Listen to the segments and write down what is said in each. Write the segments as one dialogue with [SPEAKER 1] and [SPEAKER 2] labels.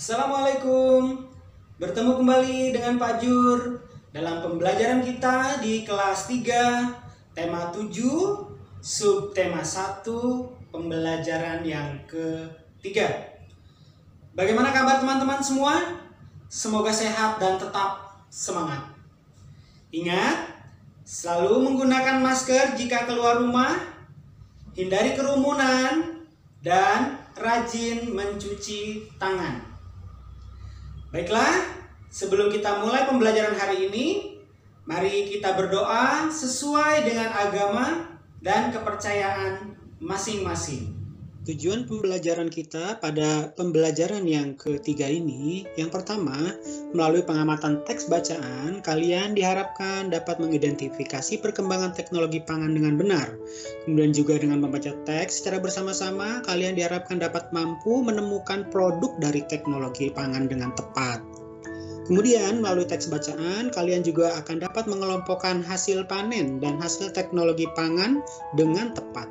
[SPEAKER 1] Assalamualaikum. Bertemu kembali dengan Pak Jur dalam pembelajaran kita di kelas 3, tema 7, subtema 1, pembelajaran yang ketiga. Bagaimana kabar teman-teman semua? Semoga sehat dan tetap semangat. Ingat, selalu menggunakan masker jika keluar rumah, hindari kerumunan, dan rajin mencuci tangan. Baiklah, sebelum kita mulai pembelajaran hari ini, mari kita berdoa sesuai dengan agama dan kepercayaan masing-masing. Tujuan pembelajaran kita pada pembelajaran yang ketiga ini, yang pertama, melalui pengamatan teks bacaan, kalian diharapkan dapat mengidentifikasi perkembangan teknologi pangan dengan benar. Kemudian juga dengan membaca teks secara bersama-sama, kalian diharapkan dapat mampu menemukan produk dari teknologi pangan dengan tepat. Kemudian melalui teks bacaan, kalian juga akan dapat mengelompokkan hasil panen dan hasil teknologi pangan dengan tepat.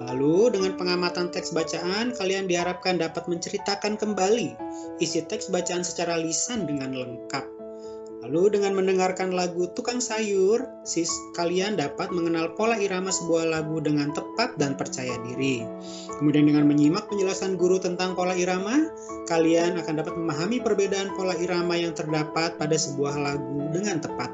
[SPEAKER 1] Lalu dengan pengamatan teks bacaan, kalian diharapkan dapat menceritakan kembali isi teks bacaan secara lisan dengan lengkap. Lalu dengan mendengarkan lagu Tukang Sayur, kalian dapat mengenal pola irama sebuah lagu dengan tepat dan percaya diri. Kemudian dengan menyimak penjelasan guru tentang pola irama, kalian akan dapat memahami perbedaan pola irama yang terdapat pada sebuah lagu dengan tepat.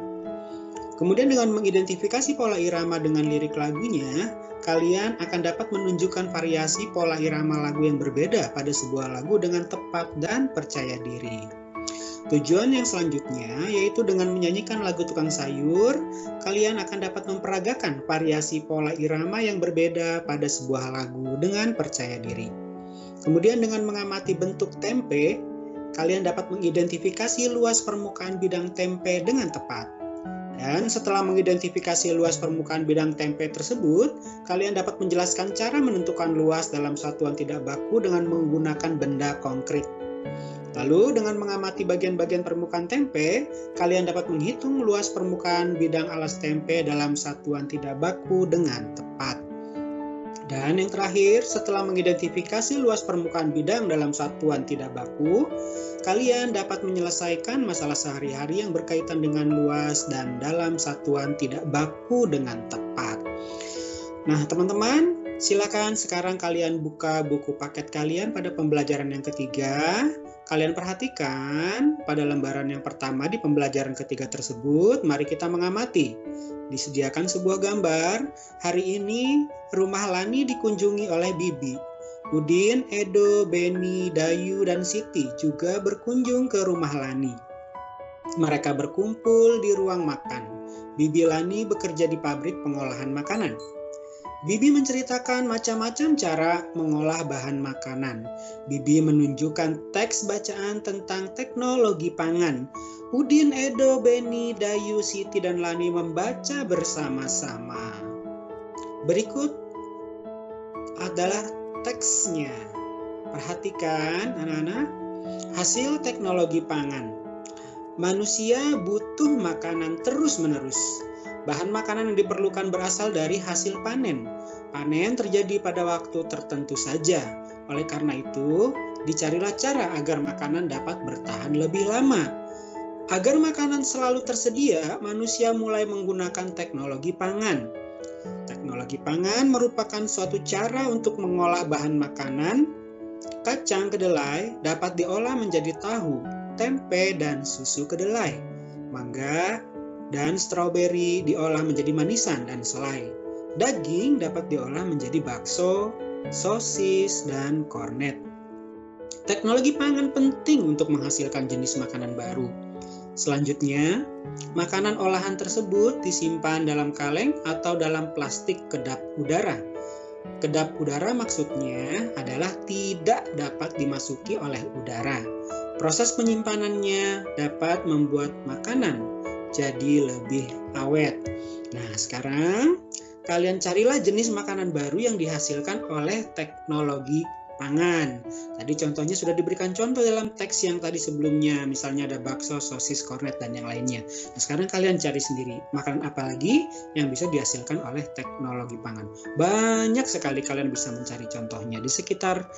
[SPEAKER 1] Kemudian dengan mengidentifikasi pola irama dengan lirik lagunya, kalian akan dapat menunjukkan variasi pola irama lagu yang berbeda pada sebuah lagu dengan tepat dan percaya diri. Tujuan yang selanjutnya yaitu dengan menyanyikan lagu Tukang Sayur, kalian akan dapat memperagakan variasi pola irama yang berbeda pada sebuah lagu dengan percaya diri. Kemudian dengan mengamati bentuk tempe, kalian dapat mengidentifikasi luas permukaan bidang tempe dengan tepat. Dan setelah mengidentifikasi luas permukaan bidang tempe tersebut, kalian dapat menjelaskan cara menentukan luas dalam satuan tidak baku dengan menggunakan benda konkret. Lalu dengan mengamati bagian-bagian permukaan tempe, kalian dapat menghitung luas permukaan bidang alas tempe dalam satuan tidak baku dengan tepat. Dan yang terakhir, setelah mengidentifikasi luas permukaan bidang dalam satuan tidak baku, kalian dapat menyelesaikan masalah sehari-hari yang berkaitan dengan luas dan dalam satuan tidak baku dengan tepat. Nah, teman-teman, silakan sekarang kalian buka buku paket kalian pada pembelajaran yang ketiga. Kalian perhatikan pada lembaran yang pertama di pembelajaran ketiga tersebut, mari kita mengamati. Disediakan sebuah gambar, hari ini rumah Lani dikunjungi oleh Bibi. Udin, Edo, Beni, Dayu, dan Siti juga berkunjung ke rumah Lani. Mereka berkumpul di ruang makan. Bibi Lani bekerja di pabrik pengolahan makanan. Bibi menceritakan macam-macam cara mengolah bahan makanan. Bibi menunjukkan teks bacaan tentang teknologi pangan. Udin, Edo, Beni, Dayu, Siti, dan Lani membaca bersama-sama. Berikut adalah teksnya. Perhatikan anak-anak, hasil teknologi pangan. Manusia butuh makanan terus-menerus. Bahan makanan yang diperlukan berasal dari hasil panen. Panen terjadi pada waktu tertentu saja. Oleh karena itu, dicarilah cara agar makanan dapat bertahan lebih lama. Agar makanan selalu tersedia, manusia mulai menggunakan teknologi pangan. Teknologi pangan merupakan suatu cara untuk mengolah bahan makanan. Kacang kedelai dapat diolah menjadi tahu, tempe, dan susu kedelai. Mangga dan stroberi diolah menjadi manisan dan selai. Daging dapat diolah menjadi bakso, sosis, dan kornet. Teknologi pangan penting untuk menghasilkan jenis makanan baru. Selanjutnya, makanan olahan tersebut disimpan dalam kaleng atau dalam plastik kedap udara. Kedap udara maksudnya adalah tidak dapat dimasuki oleh udara. Proses penyimpanannya dapat membuat makanan jadi lebih awet. Nah, sekarang kalian carilah jenis makanan baru yang dihasilkan oleh teknologi
[SPEAKER 2] pangan. Tadi contohnya sudah diberikan contoh dalam teks yang tadi sebelumnya, misalnya ada bakso, sosis, kornet, dan yang lainnya. Nah, sekarang kalian cari sendiri makanan apa lagi yang bisa dihasilkan oleh teknologi pangan. Banyak sekali kalian bisa mencari contohnya di sekitar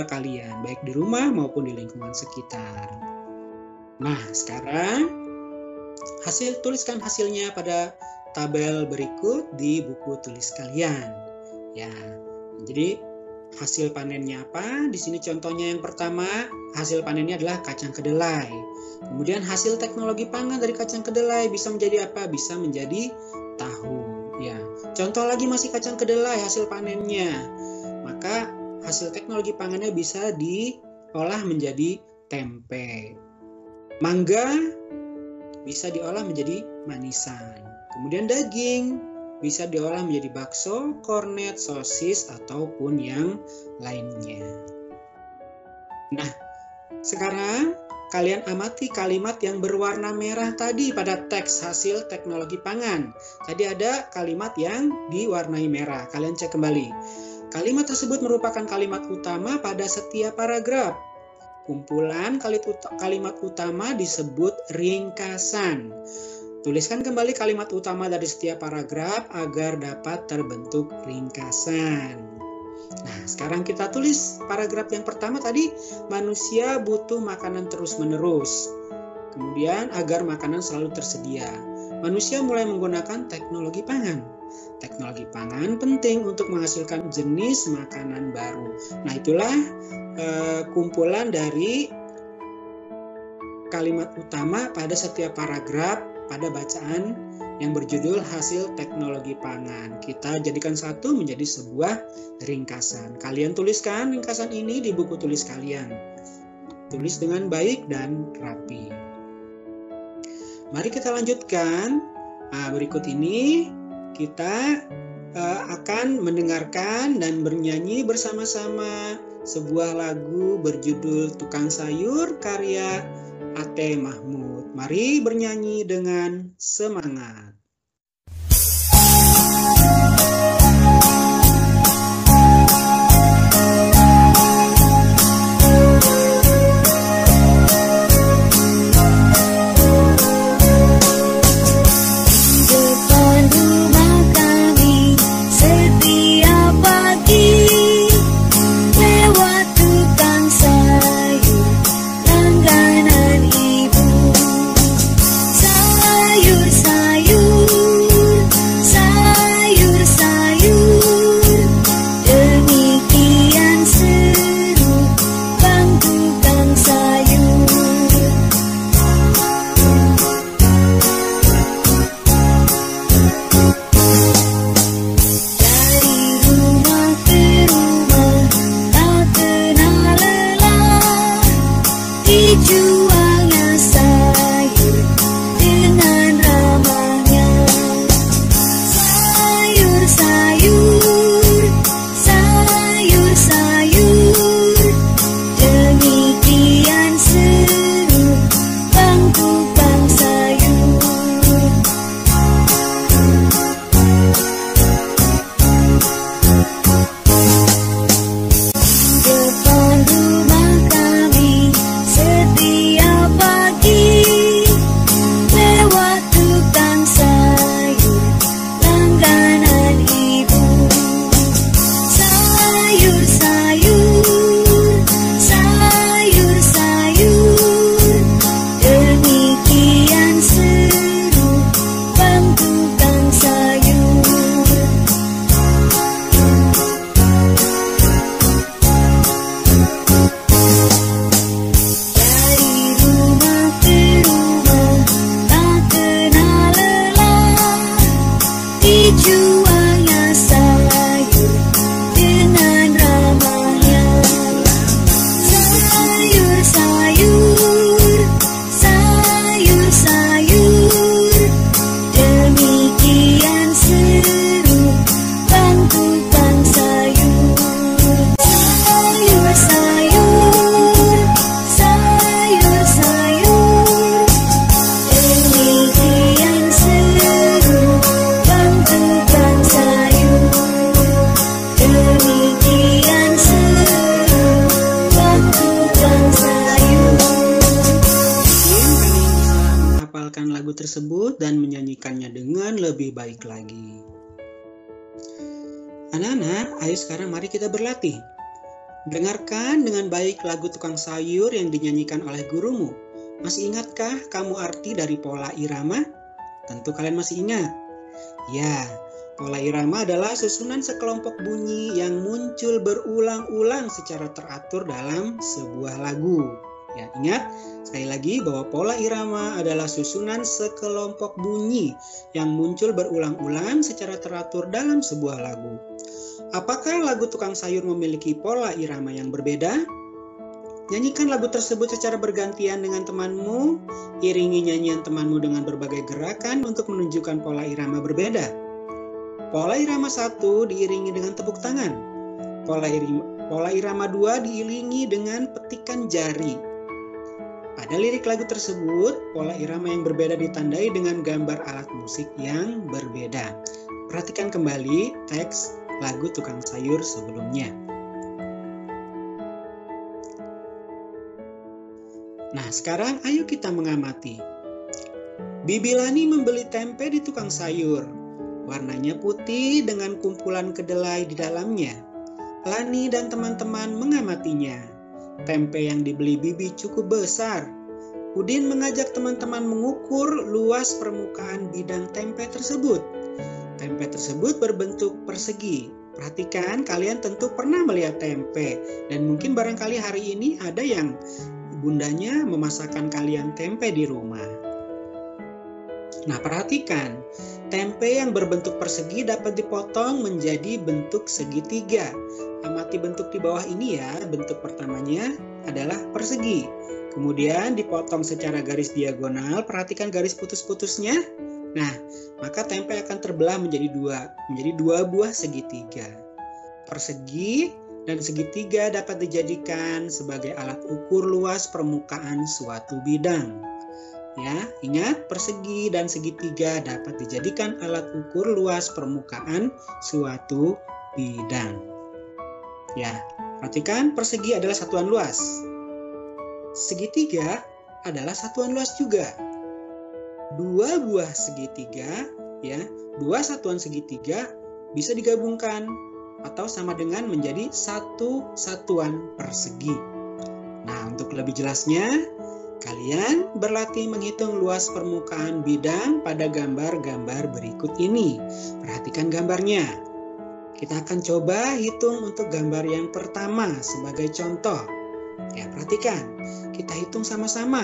[SPEAKER 2] kalian, baik di rumah maupun di lingkungan sekitar. Nah, sekarang tuliskan hasilnya pada tabel berikut di buku tulis kalian. Ya, jadi hasil panennya apa? Di sini contohnya yang pertama, hasil panennya adalah kacang kedelai. Kemudian hasil teknologi pangan dari kacang kedelai bisa menjadi apa? Bisa menjadi tahu. Ya, contoh lagi masih kacang kedelai hasil panennya. Maka hasil teknologi pangannya bisa diolah menjadi tempe. Mangga bisa diolah menjadi manisan. Kemudian daging bisa diolah menjadi bakso, kornet, sosis, ataupun yang lainnya. Nah, sekarang kalian amati kalimat yang berwarna merah tadi pada teks hasil teknologi pangan. Tadi ada kalimat yang diwarnai merah. Kalian cek kembali. Kalimat tersebut merupakan kalimat utama pada setiap paragraf. Kumpulan kalimat utama disebut ringkasan. Tuliskan kembali kalimat utama dari setiap paragraf agar dapat terbentuk ringkasan. Nah, sekarang kita tulis paragraf yang pertama tadi, manusia butuh makanan terus-menerus. Kemudian agar makanan selalu tersedia. Manusia mulai menggunakan teknologi pangan. Teknologi pangan penting untuk menghasilkan jenis makanan baru. Nah, itulah kumpulan dari kalimat utama pada setiap paragraf pada bacaan yang berjudul hasil teknologi pangan. Kita jadikan satu menjadi sebuah ringkasan. Kalian tuliskan ringkasan ini di buku tulis kalian. Tulis dengan baik dan rapi. Mari kita lanjutkan. Berikut ini kita akan mendengarkan dan bernyanyi bersama-sama sebuah lagu berjudul Tukang Sayur karya Ate Mahmud. Mari bernyanyi dengan semangat.
[SPEAKER 3] Depan rumah kami setiap pagi lewat tukang sayur langganan ibu. Sayur-sayur
[SPEAKER 2] tersebut dan menyanyikannya dengan lebih baik lagi. Anak-anak, ayo sekarang mari kita berlatih. Dengarkan dengan baik lagu Tukang Sayur yang dinyanyikan oleh gurumu. Masih ingatkah kamu arti dari pola irama? Tentu kalian masih ingat. Ya, pola irama adalah susunan sekelompok bunyi yang muncul berulang-ulang secara teratur dalam sebuah lagu. Ya, ingat sekali lagi bahwa pola irama adalah susunan sekelompok bunyi yang muncul berulang-ulang secara teratur dalam sebuah lagu. Apakah lagu Tukang Sayur memiliki pola irama yang berbeda? Nyanyikan lagu tersebut secara bergantian dengan temanmu, iringi nyanyian temanmu dengan berbagai gerakan untuk menunjukkan pola irama berbeda. Pola irama 1 diiringi dengan tepuk tangan. Pola irama 2 diiringi dengan petikan jari. Pada lirik lagu tersebut, pola irama yang berbeda ditandai dengan gambar alat musik yang berbeda. Perhatikan kembali teks lagu Tukang Sayur sebelumnya. Nah, sekarang ayo kita mengamati. Bibi Lani membeli tempe di tukang sayur. Warnanya putih dengan kumpulan kedelai di dalamnya. Lani dan teman-teman mengamatinya. Tempe yang dibeli Bibi cukup besar. Udin mengajak teman-teman mengukur luas permukaan bidang tempe tersebut. Tempe tersebut berbentuk persegi. Perhatikan, kalian tentu pernah melihat tempe. Dan mungkin barangkali hari ini ada yang bundanya memasakkan kalian tempe di rumah. Nah, perhatikan, tempe yang berbentuk persegi dapat dipotong menjadi bentuk segitiga. Amati bentuk di bawah ini ya. Bentuk pertamanya adalah persegi. Kemudian dipotong secara garis diagonal. Perhatikan garis putus-putusnya. Nah, maka tempe akan terbelah menjadi dua buah segitiga. Persegi dan segitiga dapat dijadikan sebagai alat ukur luas permukaan suatu bidang. Ya, ingat, persegi dan segitiga dapat dijadikan alat ukur luas permukaan suatu bidang. Ya, perhatikan, persegi adalah satuan luas. Segitiga adalah satuan luas juga. Dua buah segitiga, ya, dua satuan segitiga bisa digabungkan atau sama dengan menjadi satu satuan persegi. Nah, untuk lebih jelasnya, kalian berlatih menghitung luas permukaan bidang pada gambar-gambar berikut ini. Perhatikan gambarnya. Kita akan coba hitung untuk gambar yang pertama sebagai contoh. Ya, perhatikan. Kita hitung sama-sama.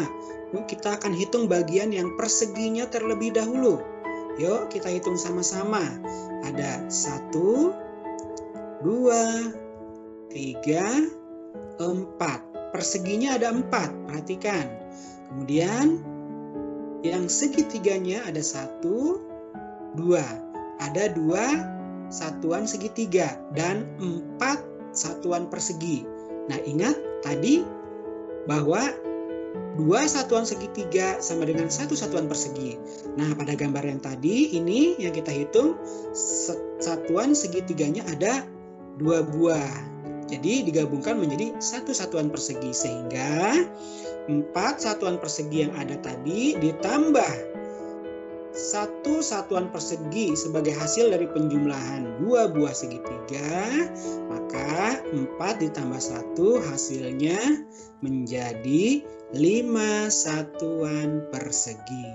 [SPEAKER 2] Kita akan hitung bagian yang perseginya terlebih dahulu. Yuk, kita hitung sama-sama. Ada 1, 2, 3, 4. Perseginya ada 4, perhatikan. Kemudian yang segitiganya ada 1, 2. Ada 2 satuan segitiga dan 4 satuan persegi. Nah, ingat tadi bahwa 2 satuan segitiga sama dengan 1 satuan persegi. Nah, pada gambar yang tadi ini yang kita hitung, satuan segitiganya ada 2 buah. Jadi digabungkan menjadi 1 satuan persegi, sehingga 4 satuan persegi yang ada tadi ditambah 1 satuan persegi sebagai hasil dari penjumlahan 2 buah segitiga, maka 4 ditambah 1 hasilnya menjadi 5 satuan persegi.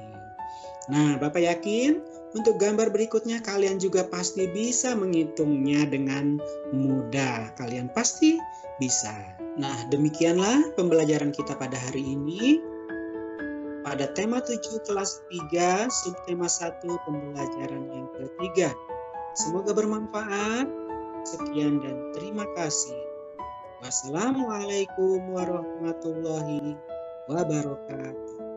[SPEAKER 2] Nah, Bapak yakin untuk gambar berikutnya kalian juga pasti bisa menghitungnya dengan mudah. Kalian pasti bisa. Nah, demikianlah pembelajaran kita pada hari ini. Pada tema 7 kelas 3, subtema 1 pembelajaran yang ketiga. Semoga bermanfaat. Sekian dan terima kasih. Wassalamualaikum warahmatullahi wabarakatuh.